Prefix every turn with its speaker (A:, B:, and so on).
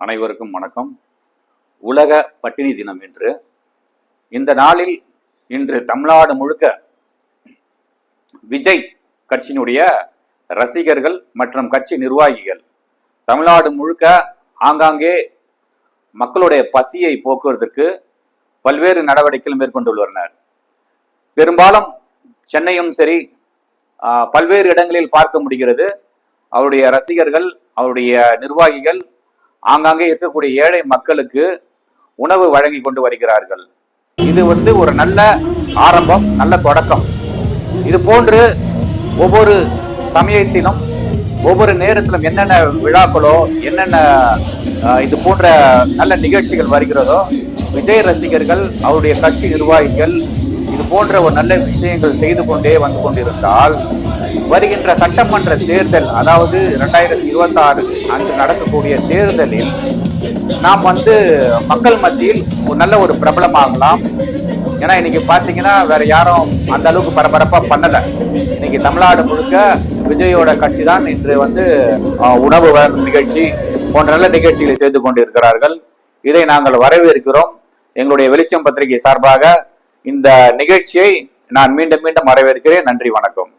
A: அனைவருக்கும் வணக்கம். உலக பட்டினி தினம் இன்று. இந்த நாளில் இன்று தமிழ்நாடு முழுக்க விஜய் கட்சியினுடைய ரசிகர்கள் மற்றும் கட்சி நிர்வாகிகள் தமிழ்நாடு முழுக்க ஆங்காங்கே மக்களுடைய பசியை போக்குவதற்கு பல்வேறு நடவடிக்கைகள் மேற்கொண்டுள்ளனர். பெரும்பாலும் சென்னையும் சரி பல்வேறு இடங்களில் பார்க்க முடிகிறது. அவருடைய ரசிகர்கள், அவருடைய நிர்வாகிகள் ஆங்காங்கே இருக்கக்கூடிய ஏழை மக்களுக்கு உணவு வழங்கி கொண்டு வருகிறார்கள். இது ஒரு நல்ல ஆரம்பம், நல்ல தொடக்கம். இது போன்று ஒவ்வொரு சமயத்திலும் ஒவ்வொரு நேரத்திலும் என்னென்ன விழாக்களோ என்னென்ன இது போன்ற நல்ல நிகழ்ச்சிகள் வருகிறதோ விஜய் ரசிகர்கள், அவருடைய கட்சி நிர்வாகிகள் இது போன்ற ஒரு நல்ல விஷயங்கள் செய்து கொண்டே வந்து கொண்டிருந்தால் வருகின்ற சட்டமன்ற தேர்தல், அதாவது 2026 அன்று நடக்கக்கூடிய தேர்தலில் நாம் மக்கள் மத்தியில் ஒரு நல்ல ஒரு பிரபலமாகலாம். ஏன்னா இன்னைக்கு பார்த்தீங்கன்னா வேற யாரும் அந்த அளவுக்கு பரபரப்பா பண்ணல. இன்னைக்கு தமிழ்நாடு முழுக்க விஜயோட கட்சி தான் இன்று உணவு நிகழ்ச்சி போன்ற நல்ல நிகழ்ச்சிகளை செய்து கொண்டிருக்கிறார்கள். இதை நாங்கள் வரவேற்கிறோம். எங்களுடைய வெளிச்சம் பத்திரிகை சார்பாக இந்த நிகழ்ச்சியை நான் மீண்டும் மீண்டும் வரவேற்கிறேன். நன்றி, வணக்கம்.